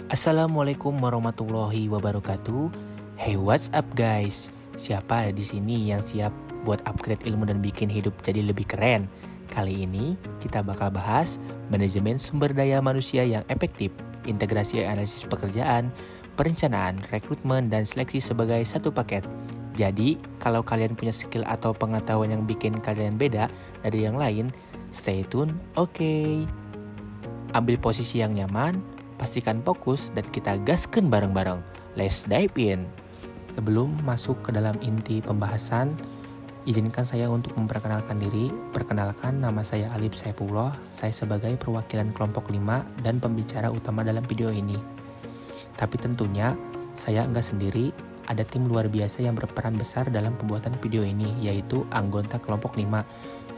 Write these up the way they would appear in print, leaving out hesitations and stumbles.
Assalamualaikum warahmatullahi wabarakatuh. Hey, what's up guys? Siapa di sini yang siap buat upgrade ilmu dan bikin hidup jadi lebih keren? Kali ini kita bakal bahas manajemen sumber daya manusia yang efektif, integrasi analisis pekerjaan, perencanaan, rekrutmen, dan seleksi sebagai satu paket. Jadi, kalau kalian punya skill atau pengetahuan yang bikin kalian beda dari yang lain, stay tune, oke? Ambil posisi yang nyaman, pastikan fokus, dan kita gaskan bareng-bareng. Let's dive in. Sebelum masuk ke dalam inti pembahasan, izinkan saya untuk memperkenalkan diri. Perkenalkan, nama saya Alif Saifullah. Saya sebagai perwakilan kelompok 5 dan pembicara utama dalam video ini. Tapi tentunya, saya enggak sendiri. Ada tim luar biasa yang berperan besar dalam pembuatan video ini, yaitu anggota kelompok 5.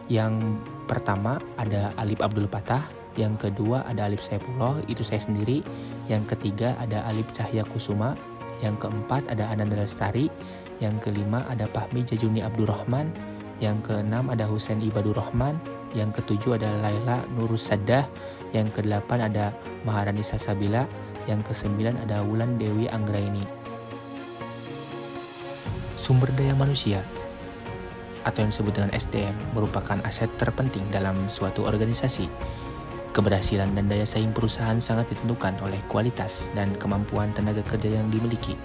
Yang pertama ada Alif Abdul Patah. Yang kedua ada Alif Saifullah, itu saya sendiri. Yang ketiga ada Alif Cahya Kusuma. Yang keempat ada Ananda Lestari. Yang kelima ada Fahmi Jajuni Abdurrahman. Yang keenam ada Husain Ibadur Rahman. Yang ketujuh ada Laila Nurus Saddah. Yang kedelapan ada Maharani Salsabila. Yang kesembilan ada Wulan Dewi Anggraini. Sumber daya manusia atau yang disebut dengan SDM merupakan aset terpenting dalam suatu organisasi. Keberhasilan dan daya saing perusahaan sangat ditentukan oleh kualitas dan kemampuan tenaga kerja yang dimiliki.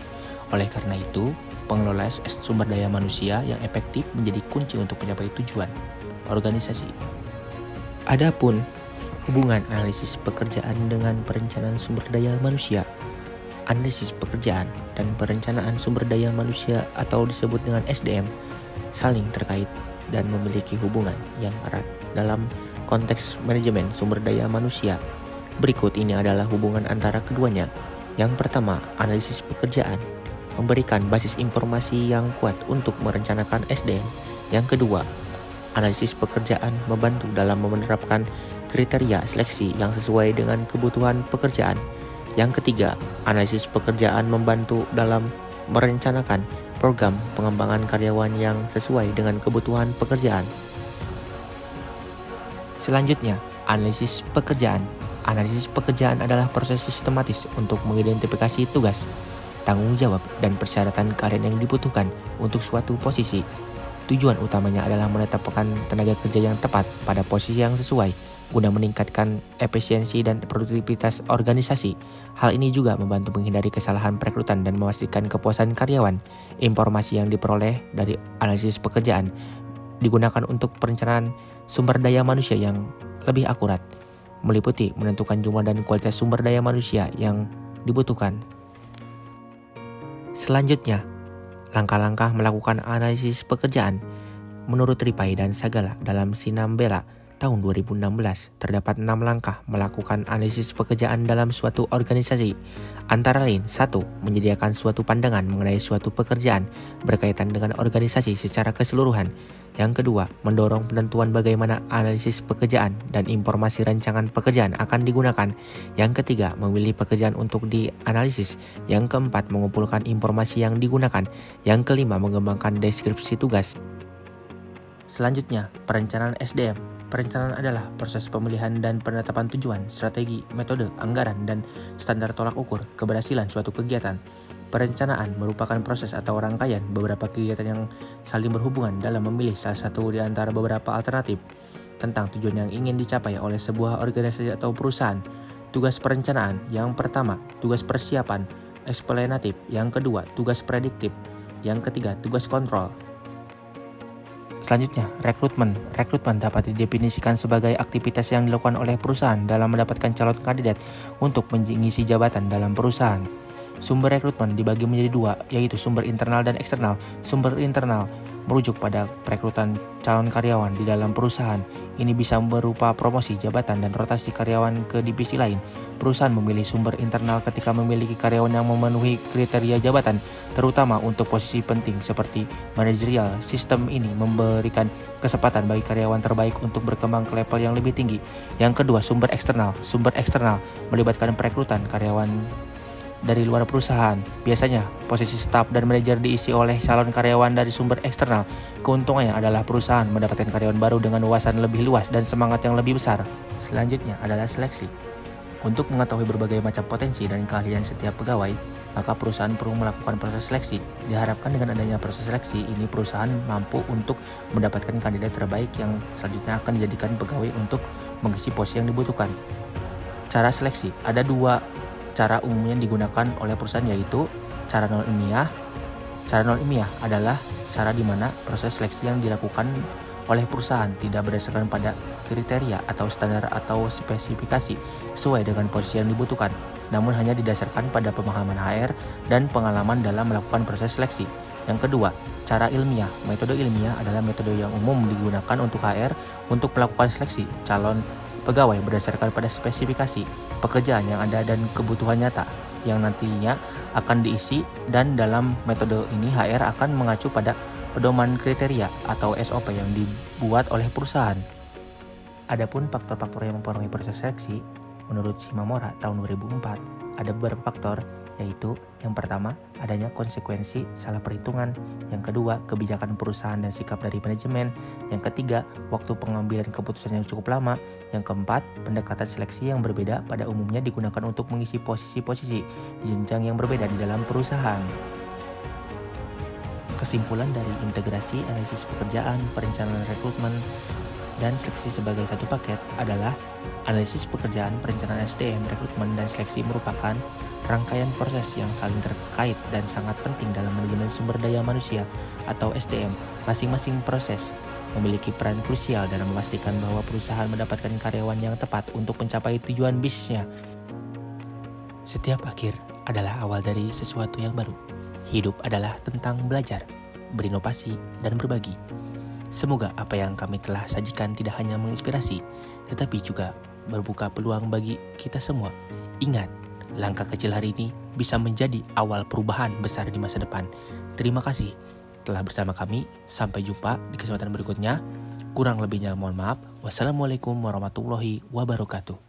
Oleh karena itu, pengelola sumber daya manusia yang efektif menjadi kunci untuk mencapai tujuan organisasi. Adapun hubungan analisis pekerjaan dengan perencanaan sumber daya manusia. Analisis pekerjaan dan perencanaan sumber daya manusia atau disebut dengan SDM saling terkait dan memiliki hubungan yang erat dalam konteks manajemen sumber daya manusia. Berikut ini adalah hubungan antara keduanya. Yang pertama, analisis pekerjaan memberikan basis informasi yang kuat untuk merencanakan SDM. Yang kedua, analisis pekerjaan membantu dalam menerapkan kriteria seleksi yang sesuai dengan kebutuhan pekerjaan. Yang ketiga, analisis pekerjaan membantu dalam merencanakan program pengembangan karyawan yang sesuai dengan kebutuhan pekerjaan. Selanjutnya, analisis pekerjaan. Analisis pekerjaan adalah proses sistematis untuk mengidentifikasi tugas, tanggung jawab, dan persyaratan keahlian yang dibutuhkan untuk suatu posisi. Tujuan utamanya adalah menetapkan tenaga kerja yang tepat pada posisi yang sesuai guna meningkatkan efisiensi dan produktivitas organisasi. Hal ini juga membantu menghindari kesalahan perekrutan dan memastikan kepuasan karyawan. Informasi yang diperoleh dari analisis pekerjaan digunakan untuk perencanaan sumber daya manusia yang lebih akurat, meliputi menentukan jumlah dan kualitas sumber daya manusia yang dibutuhkan. Selanjutnya, langkah-langkah melakukan analisis pekerjaan. Menurut Ripai dan Sagala dalam Sinambela tahun 2016, terdapat 6 langkah melakukan analisis pekerjaan dalam suatu organisasi. Antara lain, 1. Menyediakan suatu pandangan mengenai suatu pekerjaan berkaitan dengan organisasi secara keseluruhan. Yang kedua, mendorong penentuan bagaimana analisis pekerjaan dan informasi rancangan pekerjaan akan digunakan. Yang ketiga, memilih pekerjaan untuk dianalisis. Yang keempat, mengumpulkan informasi yang digunakan. Yang kelima, mengembangkan deskripsi tugas. Selanjutnya, perencanaan SDM. Perencanaan adalah proses pemilihan dan penetapan tujuan, strategi, metode, anggaran, dan standar tolak ukur keberhasilan suatu kegiatan. Perencanaan merupakan proses atau rangkaian beberapa kegiatan yang saling berhubungan dalam memilih salah satu di antara beberapa alternatif tentang tujuan yang ingin dicapai oleh sebuah organisasi atau perusahaan. Tugas perencanaan yang pertama, tugas persiapan, eksplanatif. Yang kedua, tugas prediktif. Yang ketiga, tugas kontrol. Selanjutnya, rekrutmen. Rekrutmen dapat didefinisikan sebagai aktivitas yang dilakukan oleh perusahaan dalam mendapatkan calon kandidat untuk mengisi jabatan dalam perusahaan. Sumber rekrutmen dibagi menjadi 2, yaitu sumber internal dan eksternal. Sumber internal merujuk pada perekrutan calon karyawan di dalam perusahaan. Ini bisa berupa promosi jabatan dan rotasi karyawan ke divisi lain. Perusahaan memilih sumber internal ketika memiliki karyawan yang memenuhi kriteria jabatan, terutama untuk posisi penting seperti manajerial. Sistem ini memberikan kesempatan bagi karyawan terbaik untuk berkembang ke level yang lebih tinggi. Yang kedua, sumber eksternal. Sumber eksternal melibatkan perekrutan karyawan dari luar perusahaan. Biasanya, posisi staf dan manajer diisi oleh calon karyawan dari sumber eksternal. Keuntungannya adalah perusahaan mendapatkan karyawan baru dengan wawasan lebih luas dan semangat yang lebih besar. Selanjutnya adalah seleksi. Untuk mengetahui berbagai macam potensi dan keahlian setiap pegawai, maka perusahaan perlu melakukan proses seleksi. Diharapkan dengan adanya proses seleksi ini perusahaan mampu untuk mendapatkan kandidat terbaik yang selanjutnya akan dijadikan pegawai untuk mengisi posisi yang dibutuhkan. Cara seleksi, ada dua cara umumnya digunakan oleh perusahaan, yaitu cara non ilmiah. Cara non ilmiah adalah cara di mana proses seleksi yang dilakukan oleh perusahaan tidak berdasarkan pada kriteria atau standar atau spesifikasi sesuai dengan posisi yang dibutuhkan, namun hanya didasarkan pada pemahaman HR dan pengalaman dalam melakukan proses seleksi. Yang kedua, cara ilmiah. Metode ilmiah adalah metode yang umum digunakan untuk HR untuk melakukan seleksi calon pegawai berdasarkan pada spesifikasi pekerjaan yang ada dan kebutuhan nyata yang nantinya akan diisi, dan dalam metode ini HR akan mengacu pada pedoman kriteria atau SOP yang dibuat oleh perusahaan. Adapun faktor-faktor yang mempengaruhi proses seleksi, menurut Shimamura tahun 2004, ada beberapa faktor, yaitu yang pertama, adanya konsekuensi salah perhitungan, yang kedua, kebijakan perusahaan dan sikap dari manajemen, yang ketiga, waktu pengambilan keputusan yang cukup lama, yang keempat, pendekatan seleksi yang berbeda pada umumnya digunakan untuk mengisi posisi-posisi di jenjang yang berbeda di dalam perusahaan. Kesimpulan dari integrasi analisis pekerjaan, perencanaan rekrutmen, dan seleksi sebagai satu paket adalah analisis pekerjaan, perencanaan SDM, rekrutmen, dan seleksi merupakan rangkaian proses yang saling terkait dan sangat penting dalam manajemen sumber daya manusia atau SDM. Masing-masing proses memiliki peran krusial dalam memastikan bahwa perusahaan mendapatkan karyawan yang tepat untuk mencapai tujuan bisnisnya. Setiap akhir adalah awal dari sesuatu yang baru. Hidup adalah tentang belajar, berinovasi, dan berbagi. Semoga apa yang kami telah sajikan tidak hanya menginspirasi, tetapi juga membuka peluang bagi kita semua. Ingat, langkah kecil hari ini bisa menjadi awal perubahan besar di masa depan. Terima kasih telah bersama kami. Sampai jumpa di kesempatan berikutnya. Kurang lebihnya mohon maaf. Wassalamualaikum warahmatullahi wabarakatuh.